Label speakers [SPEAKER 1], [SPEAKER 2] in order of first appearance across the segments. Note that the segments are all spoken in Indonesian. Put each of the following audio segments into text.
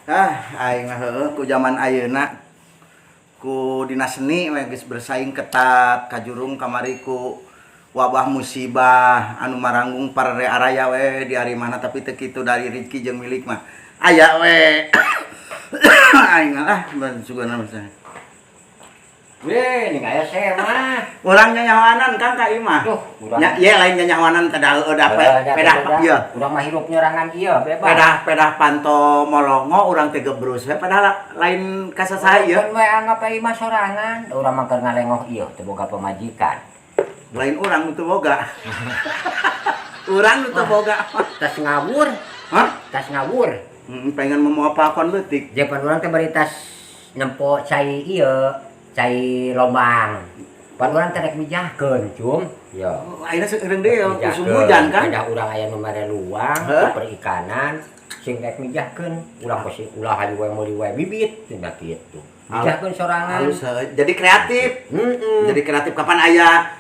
[SPEAKER 1] Aing heueuh ku zaman ayeuna ku dinas seni we geus bersaing ketat kajurung kamari ku wabah musibah anu maranggung parere araya we di ari mana tapi teu kitu dari rezeki jeung milik mah aya we. Aing sugana mah.
[SPEAKER 2] Weh, ini kayak saya mah.
[SPEAKER 1] Urang nyanyawanan Kang ka ieu mah.
[SPEAKER 2] Duh, urang.
[SPEAKER 1] Ye lain nyanyawanan kada pedah ieu.
[SPEAKER 2] Urang mah hirup nyerangan ieu bebas.
[SPEAKER 1] Pedah panto molongo urang teh gebrus we padahal lain kasasaha ieu.
[SPEAKER 2] Mun we anggap ieu mah sorangan, urang mah keur ngalengoh ieu teu boga pamajikan.
[SPEAKER 1] Lain urang nu teu boga. Urang nu teu boga.
[SPEAKER 2] Tas ngawur.
[SPEAKER 1] Hah?
[SPEAKER 2] Tas ngawur.
[SPEAKER 1] Pengen memoapalkeun leutik.
[SPEAKER 2] Jepan urang teh bari tas nyempo cai ieu, cai lombang. Pan urang teh rek mijahkeun, Cum. Yo.
[SPEAKER 1] Ayeuna seureung deui usum hujan kan.
[SPEAKER 2] Ada urang aya nu mere luang, perikanan, sing rek mijahkeun, urang pasti ulah hayu we meuli we bibit, cenah kitu. Mijahkeun sorangan.
[SPEAKER 1] Halus jadi kreatif. Jadi kreatif kapan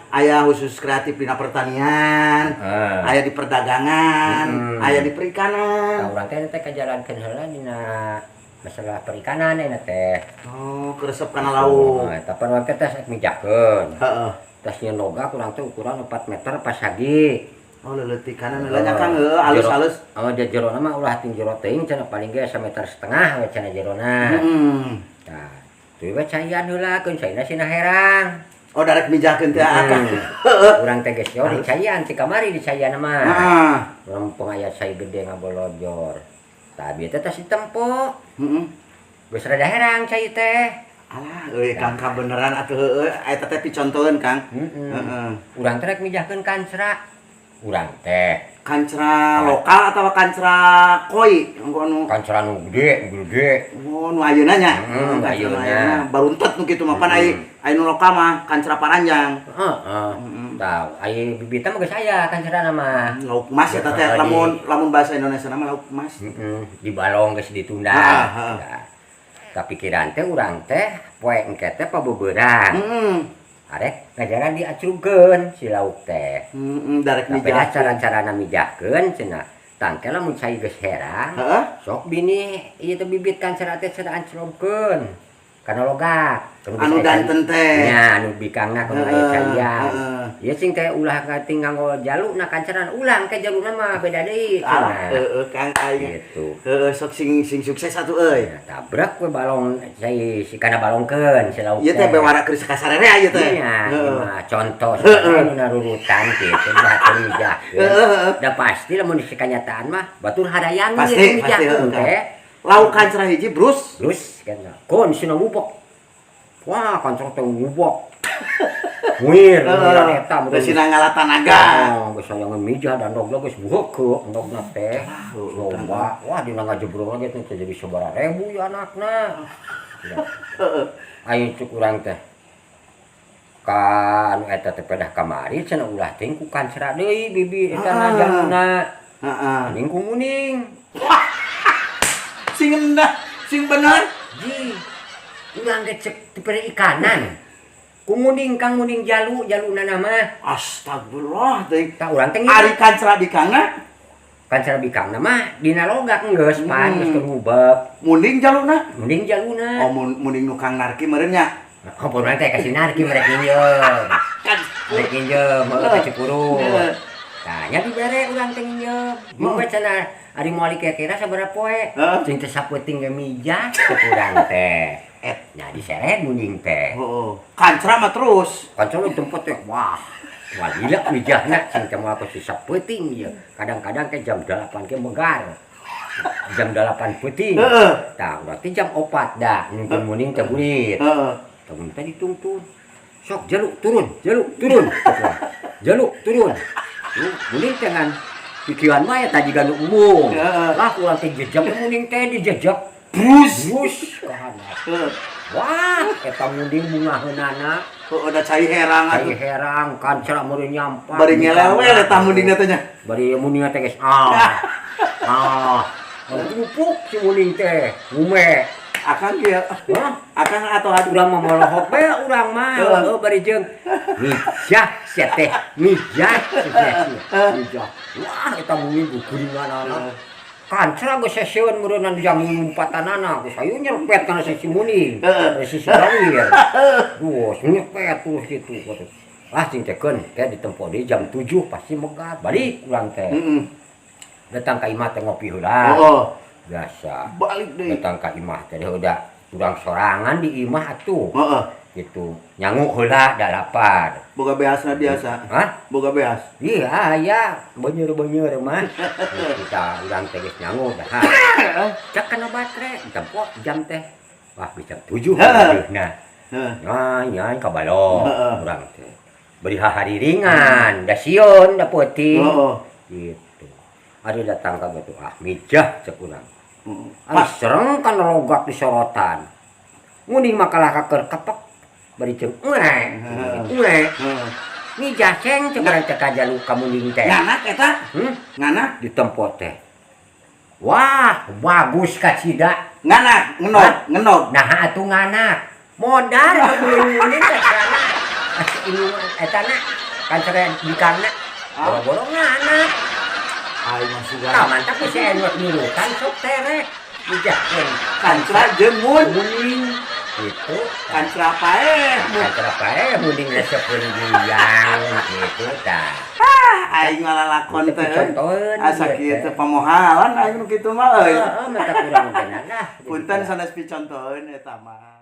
[SPEAKER 1] aya khusus kreatif dina pertanian, aya di perdagangan, aya di perikanan.
[SPEAKER 2] Urang teh kajalankeun heula dina masalah perikanan eta teh.
[SPEAKER 1] Oh, keresep kana lauk.
[SPEAKER 2] Eta pan we teh rek mijahkeun.
[SPEAKER 1] Heeh.
[SPEAKER 2] Tasnya loga kurang teh ukuran 4 meter pasagi.
[SPEAKER 1] Oh, leuleutikana heulanya Kang halus-halus.
[SPEAKER 2] Oh, di jerona mah ulah ting jero teuing cenah paling ge 1,5 meter we cenah jerona. Tah, tuluy we caian heula keun saina sina herang.
[SPEAKER 1] Oh, darek mijahkeun teh akang.
[SPEAKER 2] Urang teh geus di caian ti kamari di caian mah.
[SPEAKER 1] Heeh.
[SPEAKER 2] Urang pengayat cai gede ngabolojor. Tah bieu teh tas ditempo. Geus rada herang cai teh.
[SPEAKER 1] Alah, euy Kang beneran atuh heueuh eta teh picontoheun Kang.
[SPEAKER 2] Heeh. Urang teh rek mijahkeun kancra. Urang teh
[SPEAKER 1] kancra lokal atau kancra koi anu
[SPEAKER 2] kancra nu gede.
[SPEAKER 1] Oh, nu ayeuna nya.
[SPEAKER 2] Ayeuna
[SPEAKER 1] baruntet nu kitu mah pan aya nu lokal mah kancra paranjang.
[SPEAKER 2] Heeh. Tah, aya bibitna mah geus aya kancrana mah.
[SPEAKER 1] Lauk emas eta teh lamun bahasa Indonesia nama lauk emas.
[SPEAKER 2] Di balong geus ditunda. Kapikiran teh urang teh poe engke teh pabeubeurang. Arek ngajaran diacurkeun si lauk teh.
[SPEAKER 1] Darek
[SPEAKER 2] mijah cara-carana mijahkeun cenah. Tangke lamun cai geus herang. Sok bini ieu teh bibit kancra teh cenah ancrobkeun. Kana logat.
[SPEAKER 1] Anu danten teh.
[SPEAKER 2] Nya anu bikangna kudu aya caian. Ieu sing teh ulah kating nganggo jaluna kanceran ulang ke jaluna mah beda deui.
[SPEAKER 1] Heeh Kang aya.
[SPEAKER 2] Gitu.
[SPEAKER 1] Heeh sok sing sukses atuh euy.
[SPEAKER 2] Tabrak we balong cai si kana balongkeun si lauk teh.
[SPEAKER 1] Ieu teh bewara keur sakasarere aya teh.
[SPEAKER 2] Iya, contoh anu narurutan kitu batur mijahkeun. Da pasti lamun di kanyataan mah batur hadayangeun mijahkeun teh.
[SPEAKER 1] Lauk kancra hiji brus
[SPEAKER 2] kan. Kon sina ngubok. Wah, kancra teh ngubok. Muir eta
[SPEAKER 1] geus sina ngala tanaga.
[SPEAKER 2] Geus sayangeun mijah dan dogna geus buheukeun endogna teh. Lomba. Wah, dina ngajebrol lagi teh jadi sabaraha ribu ya anakna. Heeh. Aya cuk urang teh. Ka anu eta teh pedah kamari cenah ulah teh ku kancra deui bibi eta najaluna. Heeh. Ning ku muning.
[SPEAKER 1] Sing bener.
[SPEAKER 2] Ji. Urang ge cek ti perikanan. Kang muning jaluna nama.
[SPEAKER 1] Astagfirullah teh.
[SPEAKER 2] Tah urang teh
[SPEAKER 1] ari kancra bikangna.
[SPEAKER 2] Kancra bikangna mah dina logak geus pan geus keubek.
[SPEAKER 1] Muning jaluna.
[SPEAKER 2] Oh,
[SPEAKER 1] muning nu Kang narki meureun nya.
[SPEAKER 2] Oh, urang teh kasih narki merek injeum. Merek injeum meureun teh Cikurung. Tah nya dibere urang teh injeum. Mun cenah ari moal kira-kira sabaraha poe. Cing teh sapeuting ge mijah urang teh. Nya diseret muning teh.
[SPEAKER 1] Heeh. Kancra mah terus.
[SPEAKER 2] Kancra mah tempat teh wah. Wah gila mijahna cing teh moal pasti sapeuting ieu. Kadang-kadang ke jam 8 ke megar. Jam 8 peuting. Heeh. Tah berarti jam 4 dah nyimpen muning teh bulit. Heeh. Tah teh dituntun. Sok jaluk turun. Jaluk turun. Muning teh ngan pikiran mah eta jiga nu umum. Lah urang teh jejak muning teh dijejak. Brus ka handap. Wah, eta munding bungaheunana.
[SPEAKER 1] Heueuh da cai herang
[SPEAKER 2] atuh. Cai herang kancra meureun nyampak.
[SPEAKER 1] Bari ngelewe eta mundingna teh nya.
[SPEAKER 2] Bari mundingna teh geus Pupuk si muning teh. Ngume.
[SPEAKER 1] Akang kieu. Akang atau
[SPEAKER 2] urang mah molohok bae urang mah. Heueuh bari jeung mijah sia teh. Mijah. Wah, eta munding guguringanana. kancra geus sesieun meureunna jam 4-anana geus hayu nyerpet kana si Muning. Si Gawir. Duh, nyerpet terus kitu. Lah cing tekeun teh ditempo deui jam 7 pasti megat balik urang teh. Datang ka imah teh ngopi heula. Biasa.
[SPEAKER 1] Balik deui.
[SPEAKER 2] Datang ka imah teh udah urang sorangan di imah atuh. Gitu. Nyangu heula da lapar.
[SPEAKER 1] Boga beasna biasa.
[SPEAKER 2] Hah?
[SPEAKER 1] Boga beas.
[SPEAKER 2] Iya, ya, beuneur-beuneur mah. Kita urang teh geus nyangu dah. Cek kana batre, tempo jam teh. Wah, bisa 7 nah. Nah, nyai ka balong urang teh. Beri hari ringan, da sieun, da peuting. Gitu. Ari datang ka batu mijah cek urang. Ari sereng kan rogak di sorotan. Nguning makalah kakeur kepek bari ceuk uwe. Mijah ceng cek urang teh ka jalu ka muning teh.
[SPEAKER 1] Nganak eta? Nganak?
[SPEAKER 2] Di tempo teh. Wah, bagus ka cida.
[SPEAKER 1] Nganak, ngenog.
[SPEAKER 2] Nah atuh nganak. Modal muning teh kana. Ini eta na kan sare dikana. Boro-boro nganak.
[SPEAKER 1] Ai masukan.
[SPEAKER 2] Tah mantap geus enuat nirutan sok terek. Mijah ceng
[SPEAKER 1] Kancra jeung
[SPEAKER 2] muning. Itu
[SPEAKER 1] kancra pae.
[SPEAKER 2] kancra pae muning lesepeun guyang gitu tah.
[SPEAKER 1] Aing ngalalakon teh.
[SPEAKER 2] Contoheun
[SPEAKER 1] Asa kieu pamohalan aing nu kitu mah euy.
[SPEAKER 2] Heeh, mata kurang bener nah.
[SPEAKER 1] Punten sanes picontoheun eta mah.